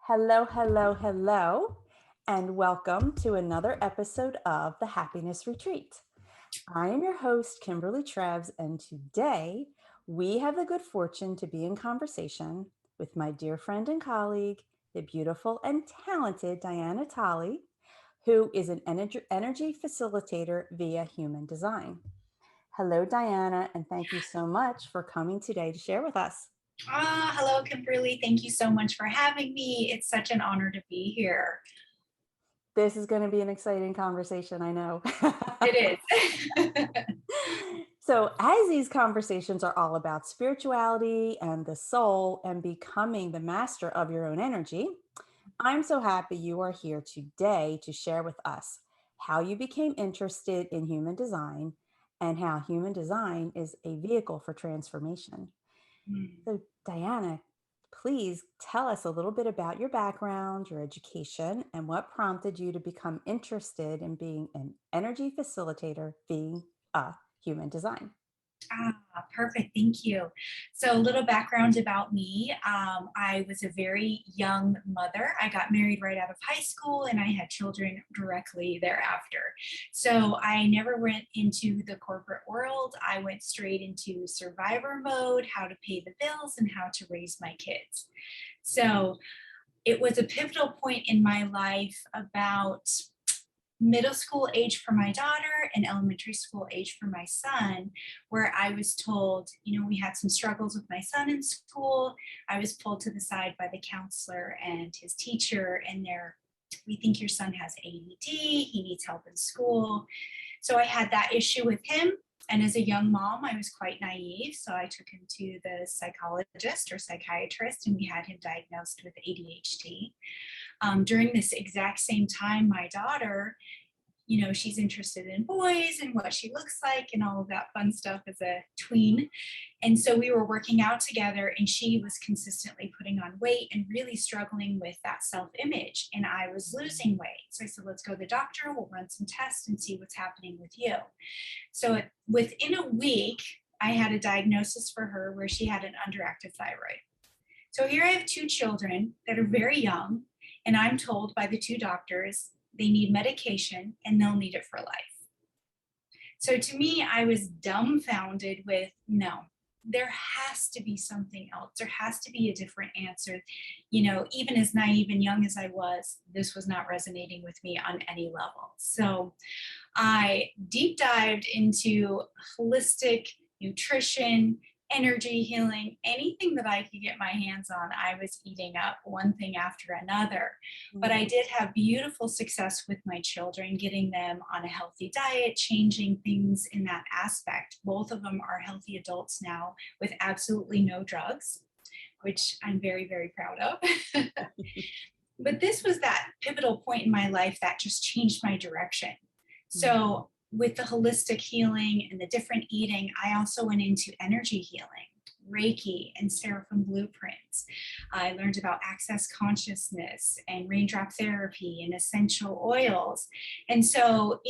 Hello, hello, hello, and welcome to another episode of the Happiness Retreat. I am your host, Kimberly Treves, and today we have the good fortune to be in conversation with my dear friend and colleague, the beautiful and talented Diana Tolley, who is an energy facilitator via human design. Hello, Diana, and thank you so much for coming today to share with us. Hello, Kimberly. Thank you so much for having me. It's such an honor to be here. This is going to be an exciting conversation, I know. It is. So, as these conversations are all about spirituality and the soul and becoming the master of your own energy, I'm so happy you are here today to share with us how you became interested in human design and how human design is a vehicle for transformation. So, Diana, please tell us a little bit about your background, your education, and what prompted you to become interested in being an energy facilitator via human design. Perfect. Thank you. So, a little background about me. I was a very young mother. I got married right out of high school and I had children directly thereafter. So, I never went into the corporate world. I went straight into survivor mode, how to pay the bills and how to raise my kids. So, it was a pivotal point in my life about middle school age for my daughter and elementary school age for my son, where I was told, we had some struggles with my son in school. I was pulled to the side by the counselor and his teacher, and we think your son has ADD, he needs help in school. So I had that issue with him. And as a young mom, I was quite naive. So I took him to the psychologist or psychiatrist, and we had him diagnosed with ADHD. During this exact same time, my daughter, she's interested in boys and what she looks like and all of that fun stuff as a tween. And so we were working out together, and she was consistently putting on weight and really struggling with that self-image. And I was losing weight. So I said, let's go to the doctor. We'll run some tests and see what's happening with you. So within a week, I had a diagnosis for her where she had an underactive thyroid. So here I have two children that are very young, and I'm told by the two doctors they need medication and they'll need it for life. So to me, I was dumbfounded with, no, there has to be something else. There has to be a different answer. Even as naive and young as I was, this was not resonating with me on any level. So I deep dived into holistic nutrition, energy healing, anything that I could get my hands on, I was eating up one thing after another. But I did have beautiful success with my children, getting them on a healthy diet, changing things in that aspect. Both of them are healthy adults now with absolutely no drugs, which I'm very, very proud of. But this was that pivotal point in my life that just changed my direction. So with the holistic healing and the different eating, I also went into energy healing, Reiki and Seraphim Blueprints. I learned about access consciousness and raindrop therapy and essential oils. And so,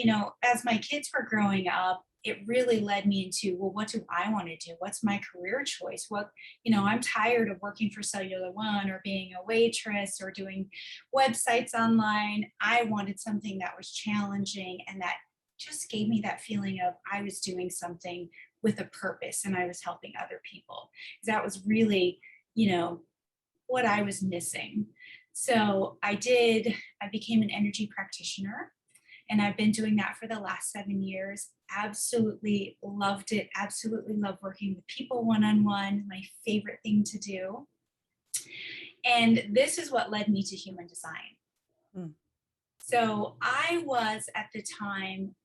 as my kids were growing up, it really led me into, well, what do I want to do? What's my career choice? I'm tired of working for Cellular One or being a waitress or doing websites online. I wanted something that was challenging and that just gave me that feeling of I was doing something with a purpose and I was helping other people. That was really, what I was missing. So I became an energy practitioner, and I've been doing that for the last 7 years. Absolutely loved it. Absolutely love working with people one-on-one, my favorite thing to do. And this is what led me to human design. So I was at the time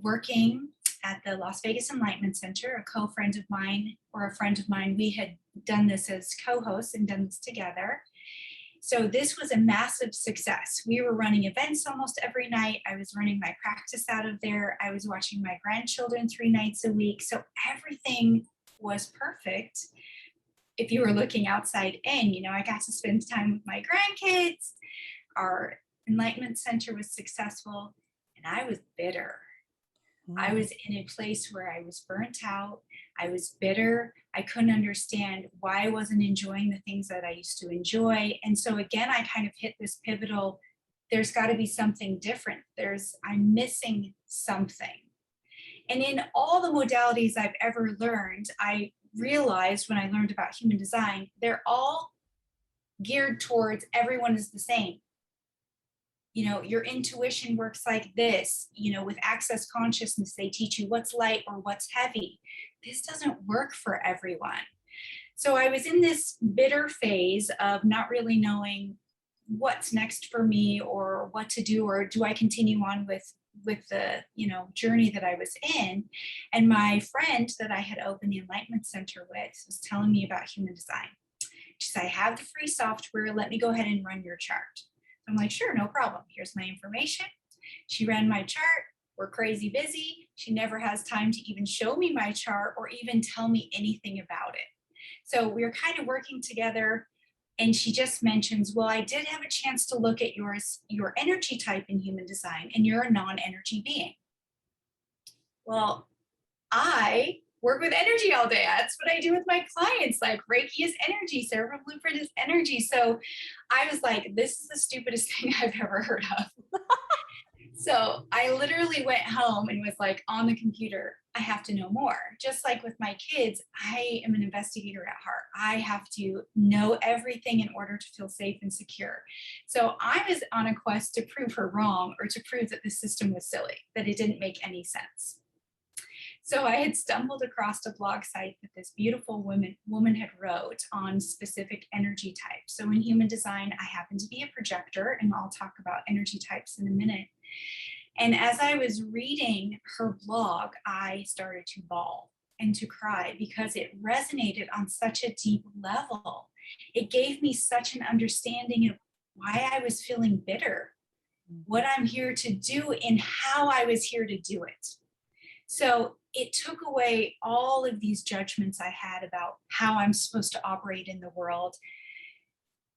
working at the Las Vegas Enlightenment Center. A co-friend of mine or a friend of mine, we had done this as co-hosts and done this together. So this was a massive success. We were running events almost every night. I was running my practice out of there. I was watching my grandchildren 3 nights a week. So everything was perfect. If you were looking outside in, I got to spend time with my grandkids. Our Enlightenment Center was successful, and I was bitter. I was in a place where I was burnt out. I was bitter. I couldn't understand why I wasn't enjoying the things that I used to enjoy. And so again, I kind of hit this pivotal, there's got to be something different. I'm missing something. And in all the modalities I've ever learned, I realized when I learned about human design, they're all geared towards everyone is the same. You know, your intuition works like this. You know, with access consciousness, they teach you what's light or what's heavy. This doesn't work for everyone. So I was in this bitter phase of not really knowing what's next for me or what to do, or do I continue on with the, you know, journey that I was in. And my friend that I had opened the Enlightenment Center with was telling me about human design. She said, I have the free software. Let me go ahead and run your chart. I'm like, sure, no problem. Here's my information. She ran my chart. We're crazy busy. She never has time to even show me my chart or even tell me anything about it. So we were kind of working together, and she just mentions, well, I did have a chance to look at your energy type in human design, and you're a non-energy being. Well, I work with energy all day. That's what I do with my clients. Like Reiki is energy, Seraphim Blueprint is energy. So I was like, this is the stupidest thing I've ever heard of. So I literally went home and was like on the computer, I have to know more. Just like with my kids, I am an investigator at heart. I have to know everything in order to feel safe and secure. So I was on a quest to prove her wrong, or to prove that the system was silly, that it didn't make any sense. So I had stumbled across a blog site that this beautiful woman had wrote on specific energy types. So in human design, I happen to be a projector, and I'll talk about energy types in a minute. And as I was reading her blog, I started to bawl and to cry because it resonated on such a deep level. It gave me such an understanding of why I was feeling bitter, what I'm here to do, and how I was here to do it. So it took away all of these judgments I had about how I'm supposed to operate in the world,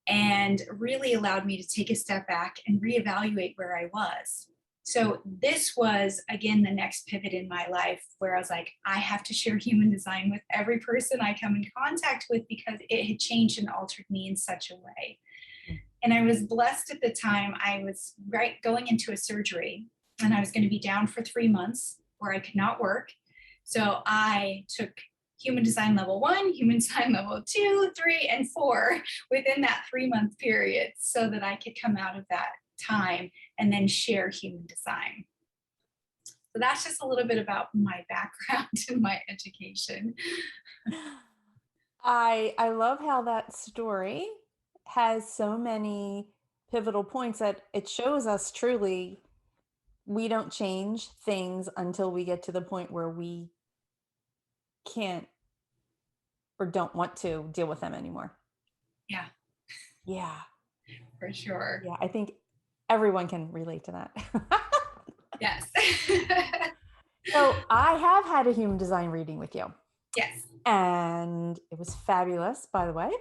and really allowed me to take a step back and reevaluate where I was. So this was, again, the next pivot in my life where I was like, I have to share human design with every person I come in contact with, because it had changed and altered me in such a way. And I was blessed at the time. I was going into a surgery, and I was going to be down for 3 months where I could not work. So I took human design level 1, human design level 2, 3, and 4 within that 3-month period, so that I could come out of that time and then share human design. So that's just a little bit about my background and my education. I love how that story has so many pivotal points that it shows us truly we don't change things until we get to the point where we can't or don't want to deal with them anymore. Yeah. Yeah. For sure. Yeah, I think everyone can relate to that. Yes. So I have had a human design reading with you. Yes. And it was fabulous, by the way.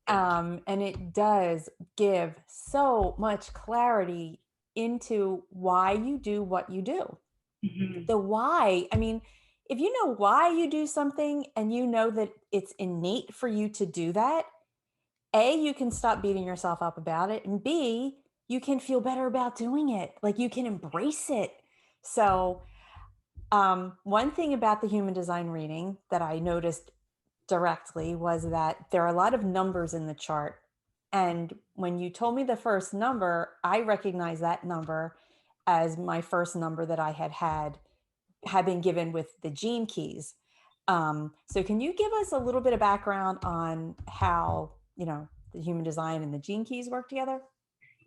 And it does give so much clarity into why you do what you do. Mm-hmm. The why, I mean, if you know why you do something and you know that it's innate for you to do that, A, you can stop beating yourself up about it. And B, you can feel better about doing it. Like you can embrace it. So one thing about the human design reading that I noticed directly was that there are a lot of numbers in the chart. And when you told me the first number, I recognized that number as my first number that I had been given with the gene keys. So can you give us a little bit of background on how, the human design and the gene keys work together?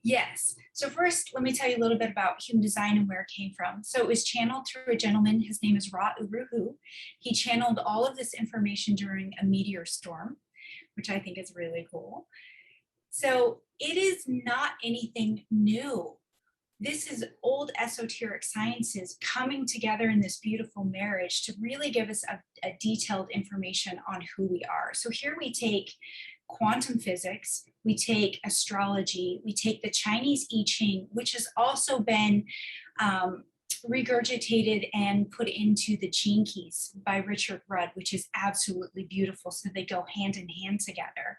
Yes. So first, let me tell you a little bit about human design and where it came from. So it was channeled through a gentleman. His name is Ra Uru. He channeled all of this information during a meteor storm, which I think is really cool. So it is not anything new. This is old esoteric sciences coming together in this beautiful marriage to really give us a detailed information on who we are. So here we take quantum physics, we take astrology, we take the Chinese I Ching, which has also been regurgitated and put into the Gene Keys by Richard Rudd, which is absolutely beautiful. So they go hand in hand together.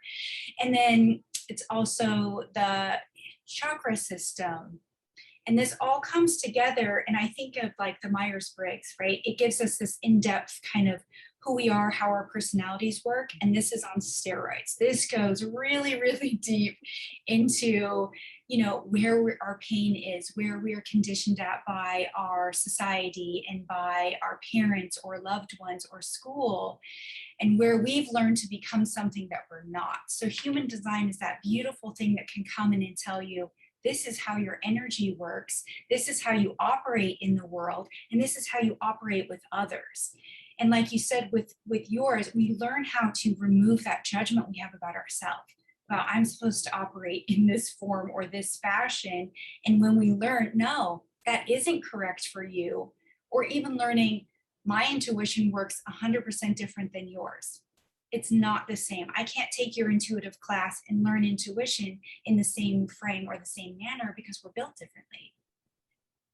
And then it's also the chakra system. And this all comes together. And I think of like the Myers-Briggs, right? It gives us this in-depth kind of who we are, how our personalities work. And this is on steroids. This goes really, really deep into, you know, where our pain is, where we are conditioned at by our society and by our parents or loved ones or school, and where we've learned to become something that we're not. So human design is that beautiful thing that can come in and tell you, this is how your energy works. This is how you operate in the world. And this is how you operate with others. And like you said, with yours, we learn how to remove that judgment we have about ourselves. Well, I'm supposed to operate in this form or this fashion. And when we learn, no, that isn't correct for you, or even learning my intuition works 100% different than yours. It's not the same. I can't take your intuitive class and learn intuition in the same frame or the same manner because we're built differently.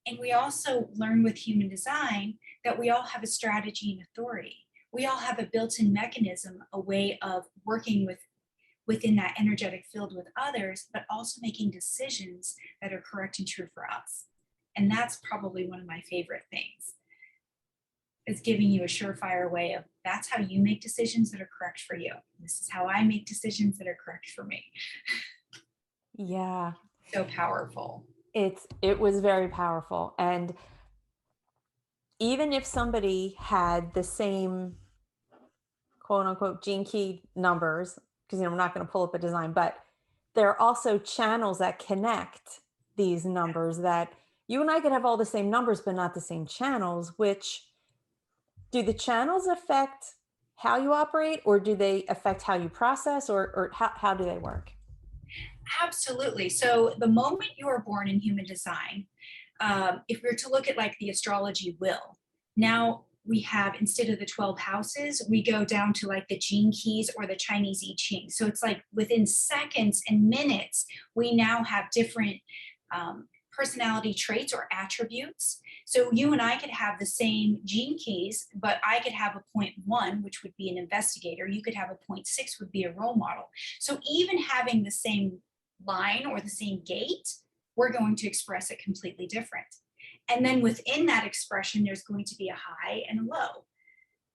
And we also learn with human design that we all have a strategy and authority. We all have a built-in mechanism, a way of working within that energetic field with others, but also making decisions that are correct and true for us. And that's probably one of my favorite things, is giving you a surefire way of, that's how you make decisions that are correct for you. This is how I make decisions that are correct for me. Yeah. So powerful. It was very powerful. And even if somebody had the same quote unquote gene key numbers, because I'm not going to pull up a design, but there are also channels that connect these numbers that you and I could have all the same numbers, but not the same channels. Which, do the channels affect how you operate, or do they affect how you process, or how do they work? Absolutely. So the moment you are born in human design, if we were to look at like the astrology wheel, now we have, instead of the 12 houses, we go down to like the gene keys or the Chinese I Ching. So it's like within seconds and minutes, we now have different personality traits or attributes. So you and I could have the same gene keys, but I could have a 0.1, which would be an investigator. You could have a 0.6, would be a role model. So even having the same line or the same gate, we're going to express it completely different. And then within that expression, there's going to be a high and a low.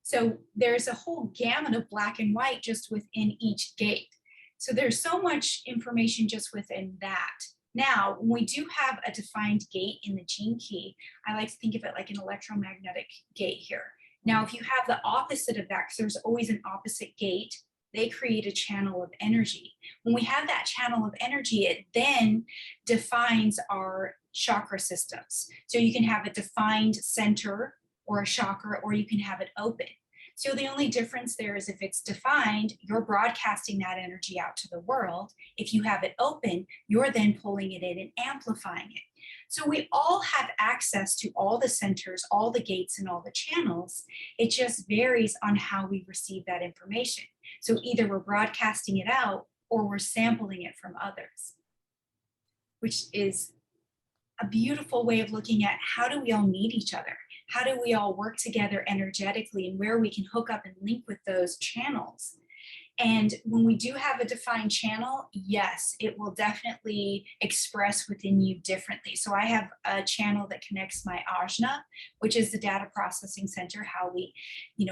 So there's a whole gamut of black and white just within each gate. So there's so much information just within that. Now, when we do have a defined gate in the gene key, I like to think of it like an electromagnetic gate here. Now, if you have the opposite of that, because there's always an opposite gate, they create a channel of energy. When we have that channel of energy, it then defines our chakra systems. So you can have a defined center or a chakra, or you can have it open. So the only difference there is if it's defined, you're broadcasting that energy out to the world. If you have it open, you're then pulling it in and amplifying it. So we all have access to all the centers, all the gates, and all the channels. It just varies on how we receive that information. So either we're broadcasting it out or we're sampling it from others, which is a beautiful way of looking at how do we all need each other? How do we all work together energetically, and where we can hook up and link with those channels? And when we do have a defined channel, yes, it will definitely express within you differently. So I have a channel that connects my Ajna, which is the data processing center, how we,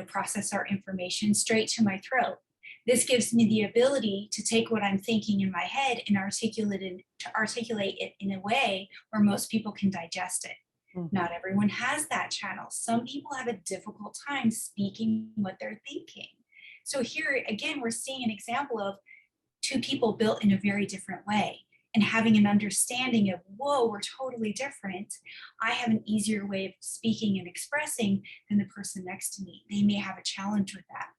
process our information, straight to my throat. This gives me the ability to take what I'm thinking in my head and articulate it in a way where most people can digest it. Mm-hmm. Not everyone has that channel. Some people have a difficult time speaking what they're thinking. So here, again, we're seeing an example of two people built in a very different way and having an understanding of, whoa, we're totally different. I have an easier way of speaking and expressing than the person next to me. They may have a challenge with that.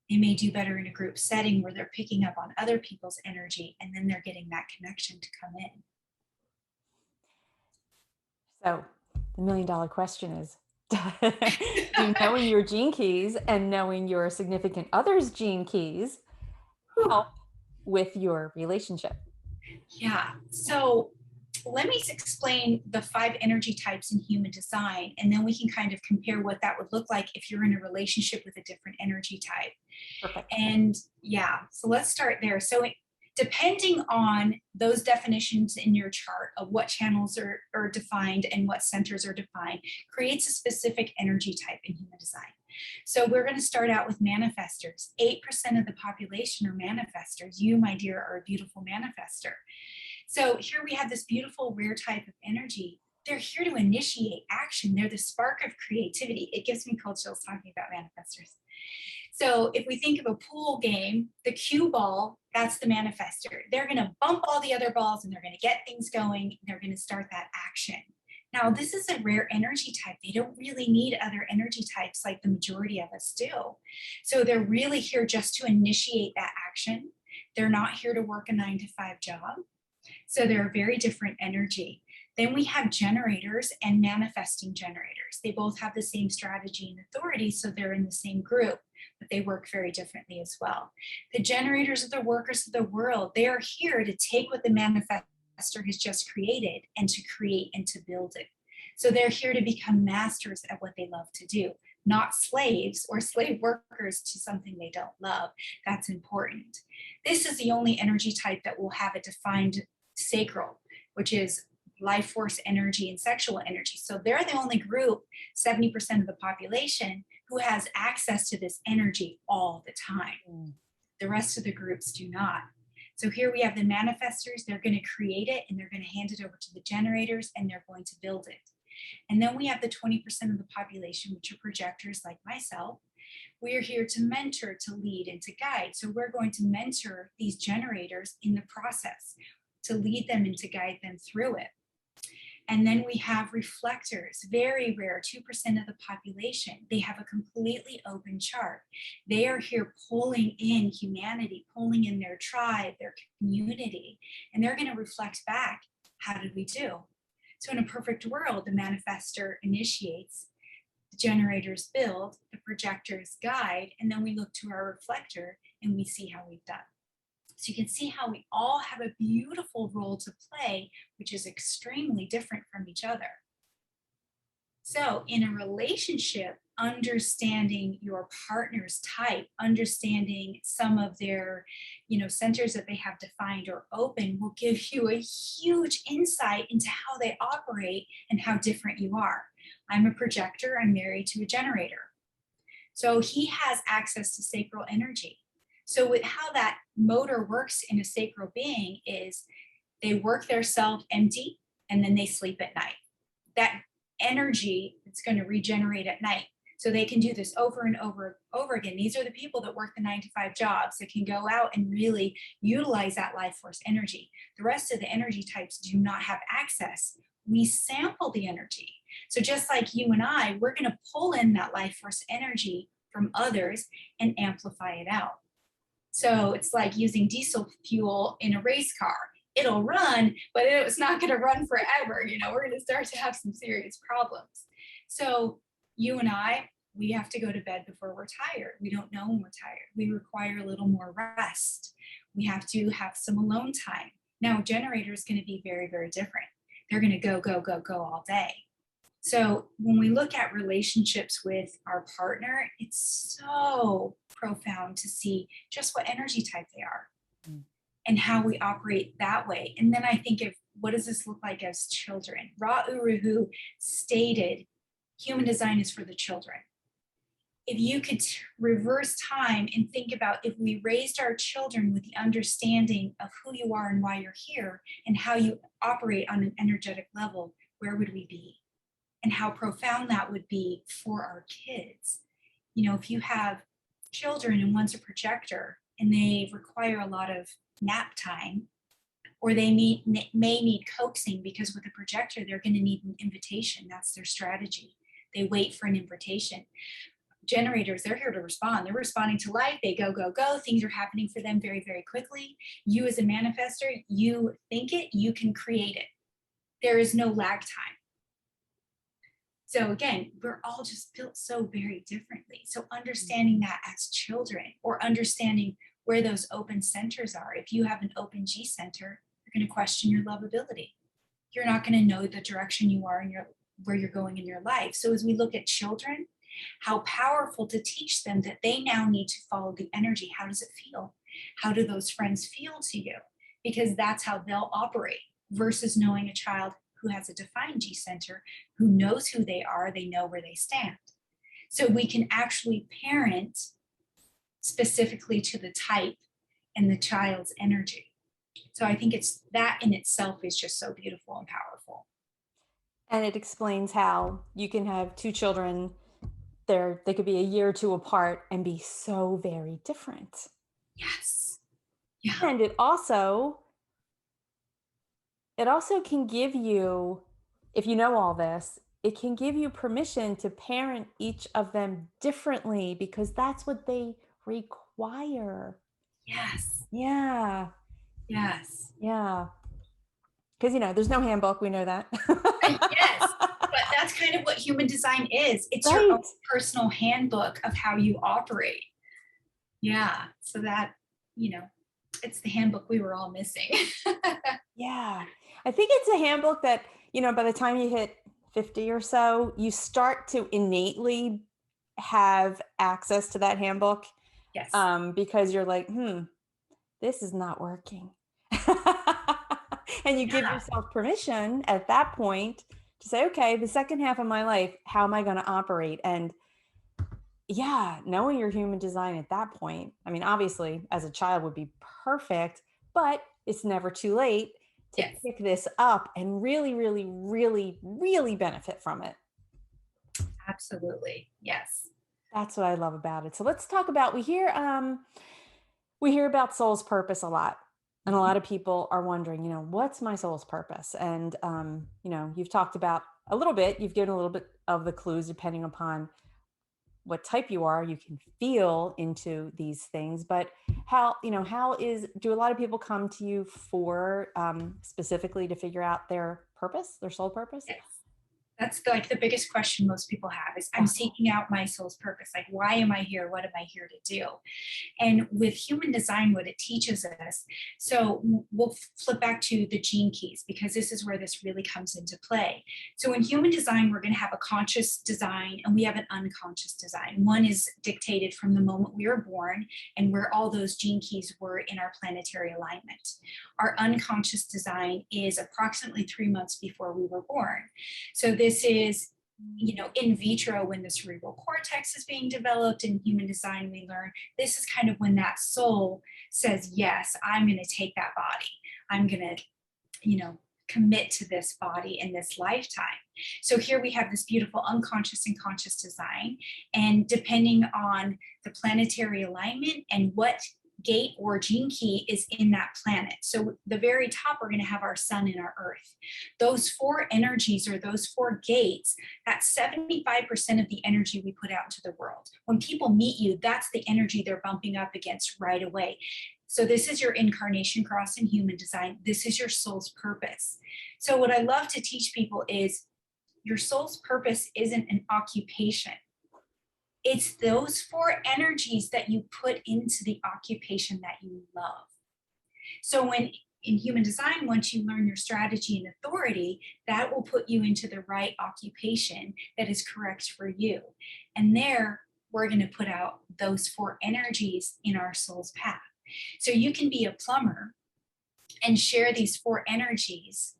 They may do better in a group setting where they're picking up on other people's energy, and then they're getting that connection to come in. So the $1 million question is, do knowing your gene keys and knowing your significant other's gene keys help with your relationship? Yeah. So let me explain the 5 energy types in human design, and then we can kind of compare what that would look like if you're in a relationship with a different energy type. Perfect. And yeah, so let's start there. So depending on those definitions in your chart of what channels are defined and what centers are defined, creates a specific energy type in human design. So we're going to start out with manifestors. 8% of the population are manifestors. You, my dear, are a beautiful manifester. So here we have this beautiful, rare type of energy. They're here to initiate action. They're the spark of creativity. It gives me cold chills talking about manifestors. So if we think of a pool game, the cue ball, that's the manifester. They're going to bump all the other balls and they're going to get things going. They're going to start that action. Now, this is a rare energy type. They don't really need other energy types like the majority of us do. So they're really here just to initiate that action. They're not here to work a 9-to-5 job. So they're a very different energy. Then we have generators and manifesting generators. They both have the same strategy and authority, so they're in the same group, but they work very differently as well. The generators are the workers of the world. They are here to take what the manifestor has just created and to create and to build it. So they're here to become masters at what they love to do, not slaves or slave workers to something they don't love. That's important. This is the only energy type that will have a defined sacral, which is life force energy and sexual energy. So they're the only group, 70% of the population, who has access to this energy all the time. The rest of the groups do not. So here we have the manifestors. They're going to create it and they're going to hand it over to the generators and they're going to build it. And then we have the 20% of the population, which are projectors like myself. We are here to mentor, to lead, and to guide. So we're going to mentor these generators in the process, to lead them and to guide them through it. And then we have reflectors, very rare, 2% of the population. They have a completely open chart. They are here pulling in humanity, pulling in their tribe, their community, and they're going to reflect back, how did we do? So in a perfect world, the manifestor initiates, the generators build, the projectors guide, and then we look to our reflector and we see how we've done. So you can see how we all have a beautiful role to play, which is extremely different from each other. So in a relationship, understanding your partner's type, understanding some of their, centers that they have defined or open will give you a huge insight into how they operate and how different you are. I'm a projector, I'm married to a generator. So he has access to sacral energy. So with how that motor works in a sacral being is they work their self empty and then they sleep at night. That energy is going to regenerate at night. So they can do this over and over again. These are the people that work the 9-to-5 jobs that can go out and really utilize that life force energy. The rest of the energy types do not have access. We sample the energy. So just like you and I, we're going to pull in that life force energy from others and amplify it out. So it's like using diesel fuel in a race car. It'll run, but it's not going to run forever. We're going to start to have some serious problems. So you and I, we have to go to bed before we're tired. We don't know when we're tired. We require a little more rest. We have to have some alone time. Now, a generator is going to be very, very different. They're going to go, go, go, go all day. So when we look at relationships with our partner, it's so profound to see just what energy type they are and how we operate that way. And then I think of what does this look like as children? Ra Uru stated, human design is for the children. If you could reverse time and think about if we raised our children with the understanding of who you are and why you're here and how you operate on an energetic level, where would we be? And how profound that would be for our kids. If you have children and one's a projector and they require a lot of nap time, or they may need coaxing because with a projector, they're going to need an invitation. That's their strategy. They wait for an invitation. Generators, they're here to respond. They're responding to life. They go, go, go. Things are happening for them very, very quickly. You as a manifestor, you think it, you can create it. There is no lag time. So again, we're all just built so very differently. So understanding that as children, or understanding where those open centers are. If you have an open G center, you're going to question your lovability. you're not going to know the direction you are in where you're going in your life. So as we look at children, how powerful to teach them that they now need to follow the energy. How does it feel? How do those friends feel to you? Because that's how they'll operate, versus knowing a child who has a defined G center, who knows who they are, they know where they stand. So we can actually parent specifically to the type and the child's energy. So I think it's that in itself is just so beautiful and powerful. And it explains how you can have two children, they could be a year or two apart and be so very different. Yes. Yeah. And it also can give you, if you know all this, it can give you permission to parent each of them differently because that's what they require. Yes. Yeah. Yes. Yeah. Because, there's no handbook. We know that. Yes. But that's kind of what human design is. It's right. your own personal handbook of how you operate. Yeah. So that, it's the handbook we were all missing. Yeah. I think it's a handbook that, by the time you hit 50 or so, you start to innately have access to that handbook. Yes. Because you're like, this is not working. And you give yourself permission at that point to say, okay, the second half of my life, how am I going to operate? And yeah, knowing your human design at that point, I mean, obviously as a child would be perfect, but it's never too late to pick this up and really, really, really, really benefit from it. Absolutely. Yes. That's what I love about it. So let's talk about, we hear about soul's purpose a lot. And a lot of people are wondering, what's my soul's purpose? And, you've talked about a little bit, you've given a little bit of the clues depending upon what type you are, you can feel into these things, but do a lot of people come to you for specifically to figure out their purpose, their soul purpose? Yes. That's like the biggest question most people have is I'm seeking out my soul's purpose. Like, why am I here? What am I here to do? And with human design, what it teaches us, so we'll flip back to the gene keys because this is where this really comes into play. So in human design, we're going to have a conscious design and we have an unconscious design. One is dictated from the moment we were born and where all those gene keys were in our planetary alignment. Our unconscious design is approximately 3 months before we were born. So this is, in vitro when the cerebral cortex is being developed. In human design, we learn this is kind of when that soul says, yes, I'm going to take that body. I'm going to, commit to this body in this lifetime. So here we have this beautiful unconscious and conscious design. And depending on the planetary alignment and what gate or gene key is in that planet. So the very top, we're going to have our sun and our earth. Those 4 energies or those 4 gates, that's 75% of the energy we put out into the world. When people meet you, that's the energy they're bumping up against right away. So this is your incarnation cross in human design. This is your soul's purpose. So what I love to teach people is your soul's purpose isn't an occupation. It's those 4 energies that you put into the occupation that you love. So when in human design, once you learn your strategy and authority, that will put you into the right occupation that is correct for you. And there, we're going to put out those 4 energies in our soul's path. So you can be a plumber and share these 4 energies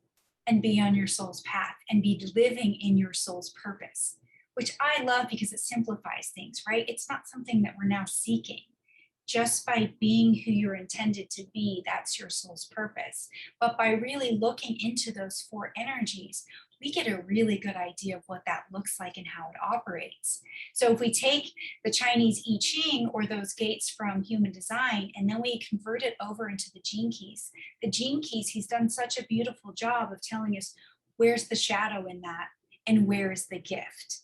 and be on your soul's path and be living in your soul's purpose, which I love because it simplifies things, right? It's not something that we're now seeking. Just by being who you're intended to be, that's your soul's purpose. But by really looking into those 4 energies, we get a really good idea of what that looks like and how it operates. So if we take the Chinese I Ching or those gates from human design, and then we convert it over into the gene keys, he's done such a beautiful job of telling us where's the shadow in that and where is the gift.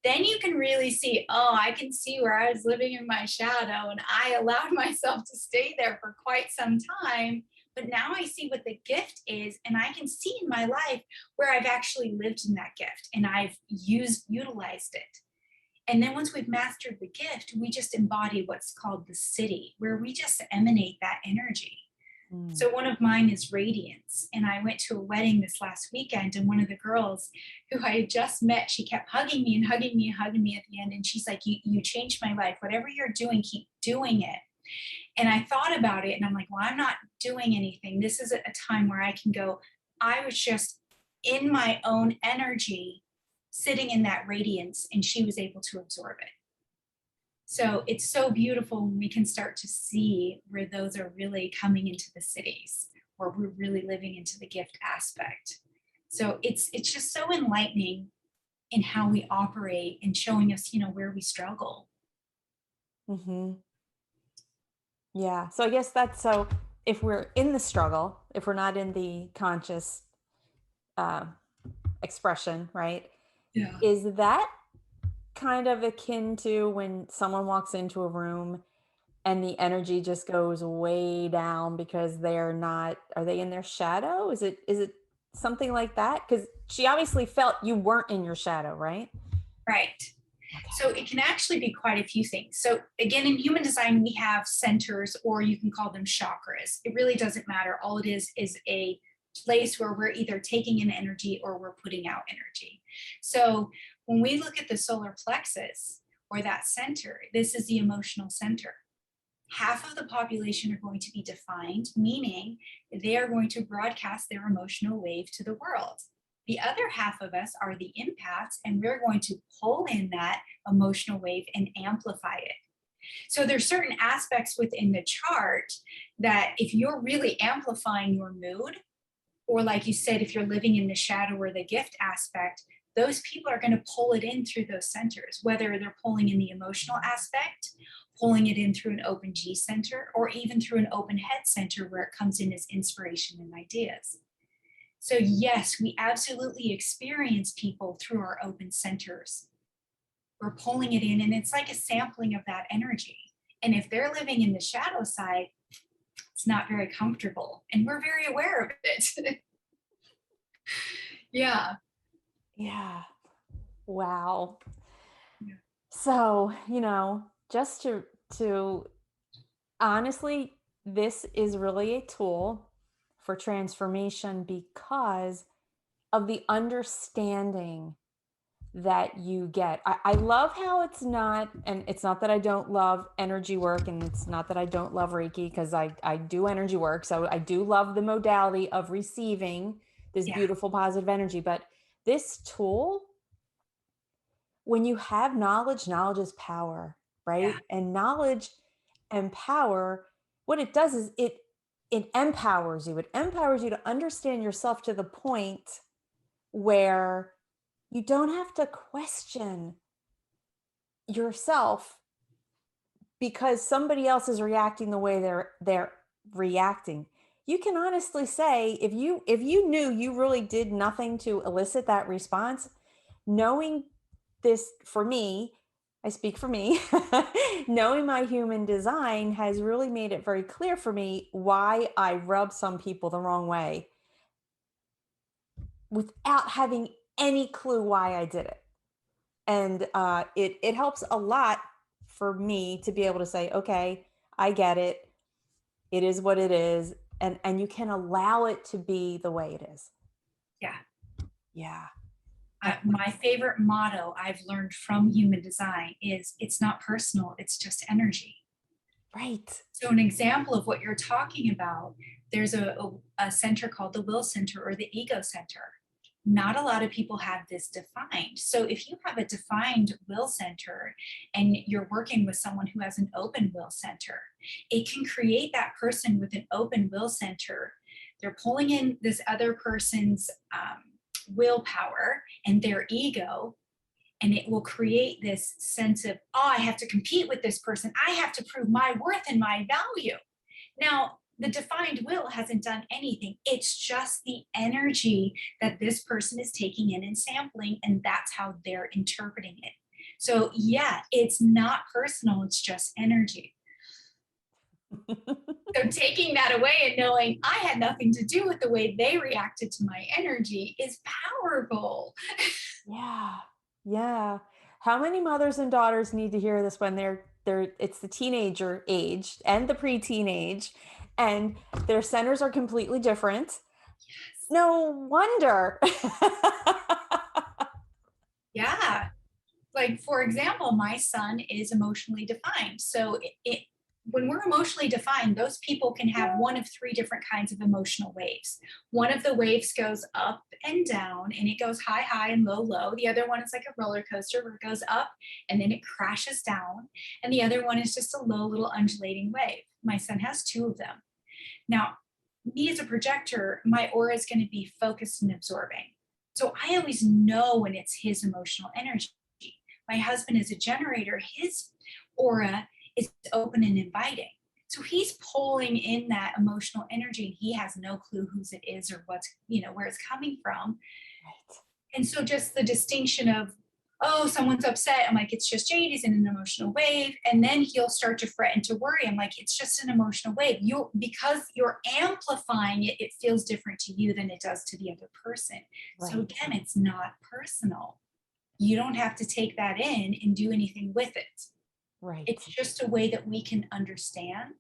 Then you can really see, I can see where I was living in my shadow and I allowed myself to stay there for quite some time. But now I see what the gift is and I can see in my life where I've actually lived in that gift and I've utilized it. And then once we've mastered the gift, we just embody what's called the city, where we just emanate that energy. Mm. So one of mine is radiance. And I went to a wedding this last weekend, and one of the girls who I had just met, she kept hugging me and hugging me and hugging me at the end. And she's like, you changed my life. Whatever you're doing, keep doing it. And I thought about it and I'm like, well, I'm not doing anything. This is a time where I can go, I was just in my own energy, sitting in that radiance, and she was able to absorb it. So it's so beautiful when we can start to see where those are really coming into the cities, where we're really living into the gift aspect. So it's just so enlightening in how we operate and showing us, where we struggle. Mm-hmm. Yeah. So I guess that's, so if we're in the struggle, if we're not in the conscious expression, right? Yeah. Is that kind of akin to when someone walks into a room and the energy just goes way down because are they in their shadow? Is it something like that? Because she obviously felt you weren't in your shadow, right? Right. Okay. So it can actually be quite a few things. So again, in human design, we have centers, or you can call them chakras. It really doesn't matter. All it is a place where we're either taking in energy or we're putting out energy. So when we look at the solar plexus, or that center, this is the emotional center. Half of the population are going to be defined, meaning they are going to broadcast their emotional wave to the world. The other half of us are the empaths, and we're going to pull in that emotional wave and amplify it. So there's certain aspects within the chart that if you're really amplifying your mood, or like you said, if you're living in the shadow or the gift aspect, those people are going to pull it in through those centers, whether they're pulling in the emotional aspect, pulling it in through an open G center, or even through an open head center where it comes in as inspiration and ideas. So yes, we absolutely experience people through our open centers. We're pulling it in, and it's like a sampling of that energy. And if they're living in the shadow side, it's not very comfortable, and we're very aware of it. Yeah. Yeah. Wow. Yeah. So, just to honestly, this is really a tool for transformation because of the understanding that you get. I love how it's not, and it's not that I don't love energy work, and it's not that I don't love Reiki, because I do energy work. So I do love the modality of receiving this beautiful positive energy. But this tool, when you have knowledge, knowledge is power, right? Yeah. And knowledge and power, what it does is it empowers you. It empowers you to understand yourself to the point where you don't have to question yourself because somebody else is reacting the way they're reacting. You can honestly say, if you knew you really did nothing to elicit that response, knowing this, for me, I speak for me, knowing my human design has really made it very clear for me why I rub some people the wrong way without having any clue why I did it. And it helps a lot for me to be able to say, okay, I get it. It is what it is. And you can allow it to be the way it is. Yeah. Yeah. My favorite motto I've learned from human design is, it's not personal, it's just energy. Right. So an example of what you're talking about, there's a center called the will center, or the ego center. Not a lot of people have this defined. So if you have a defined will center and you're working with someone who has an open will center, it can create that person with an open will center. They're pulling in this other person's willpower and their ego, and it will create this sense of, oh, I have to compete with this person. I have to prove my worth and my value. Now, the defined will hasn't done anything. It's just the energy that this person is taking in and sampling, and that's how they're interpreting it. So yeah, it's not personal, it's just energy. So taking that away and knowing I had nothing to do with the way they reacted to my energy is powerful. Yeah. Yeah. How many mothers and daughters need to hear this when it's the teenager age and the pre-teen age, and their centers are completely different. No wonder. Yeah. Like, for example, my son is emotionally defined. So when we're emotionally defined, those people can have one of three different kinds of emotional waves. One of the waves goes up and down, and it goes high, high, and low, low. The other one is like a roller coaster where it goes up and then it crashes down. And the other one is just a low little undulating wave. My son has two of them. Now, me as a projector, my aura is going to be focused and absorbing. So I always know when it's his emotional energy. My husband is a generator. His aura is open and inviting. So he's pulling in that emotional energy and he has no clue whose it is or what's, where it's coming from. Right. And so just the distinction of, oh, someone's upset. I'm like, it's just Jade. He's in an emotional wave. And then he'll start to fret and to worry. I'm like, it's just an emotional wave. Because you're amplifying it, it feels different to you than it does to the other person. Right. So again, it's not personal. You don't have to take that in and do anything with it. Right. It's just a way that we can understand,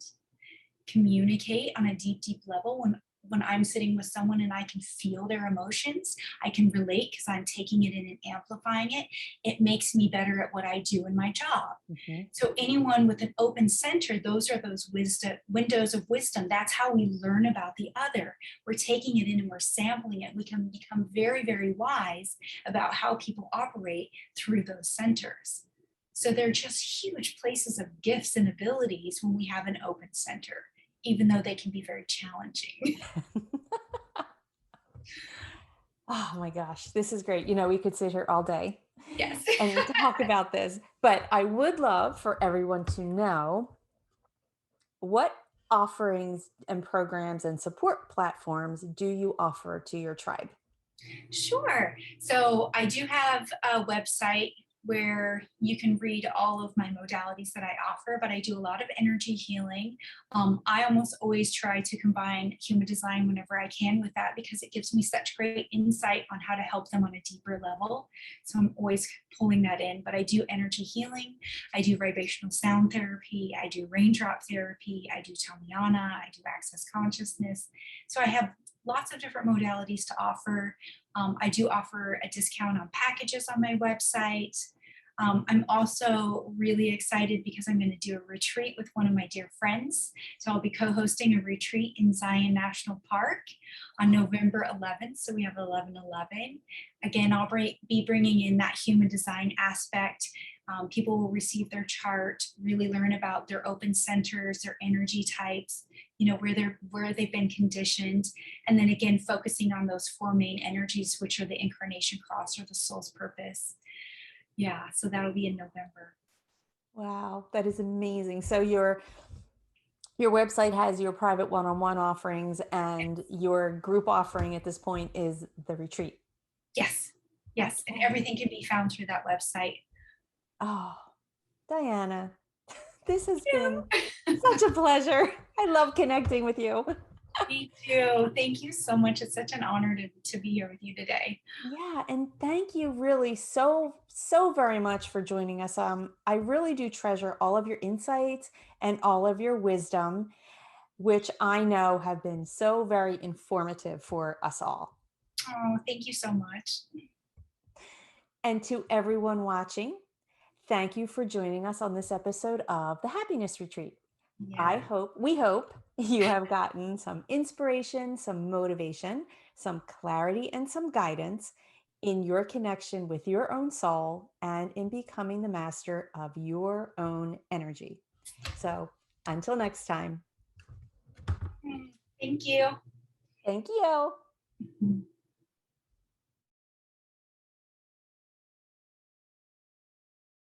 communicate on a deep, deep level. When I'm sitting with someone and I can feel their emotions, I can relate because I'm taking it in and amplifying it. It makes me better at what I do in my job. Mm-hmm. So anyone with an open center, those are those windows of wisdom. That's how we learn about the other. We're taking it in and we're sampling it. We can become very, very wise about how people operate through those centers. So they're just huge places of gifts and abilities when we have an open center, even though they can be very challenging. Oh my gosh, this is great. We could sit here all day. Yes. And talk about this, but I would love for everyone to know what offerings and programs and support platforms do you offer to your tribe? Sure. So I do have a website where you can read all of my modalities that I offer, but I do a lot of energy healing. I almost always try to combine human design whenever I can with that because it gives me such great insight on how to help them on a deeper level. So I'm always pulling that in, but I do energy healing. I do vibrational sound therapy. I do raindrop therapy. I do Tameana. I do access consciousness. So I have lots of different modalities to offer. I do offer a discount on packages on my website. I'm also really excited because I'm going to do a retreat with one of my dear friends. So I'll be co-hosting a retreat in Zion National Park on November 11th. So we have 11/11. Again, I'll be bringing in that human design aspect. People will receive their chart, really learn about their open centers, their energy types, where they've been conditioned. And then again, focusing on those four main energies, which are the incarnation cross or the soul's purpose. Yeah, so that'll be in November. Wow, that is amazing. So your website has your private one-on-one offerings and your group offering at this point is the retreat. Yes, yes. And everything can be found through that website. Oh, Diana, this has been such a pleasure. I love connecting with you. Me too. Thank you so much. It's such an honor to be here with you today. Yeah, and thank you really so very much for joining us. I really do treasure all of your insights and all of your wisdom, which I know have been so very informative for us all. Oh, thank you so much. And to everyone watching, thank you for joining us on this episode of the Happiness Retreat. Yeah. We hope you have gotten some inspiration, some motivation, some clarity, and some guidance in your connection with your own soul and in becoming the master of your own energy. So until next time. Thank you. Thank you.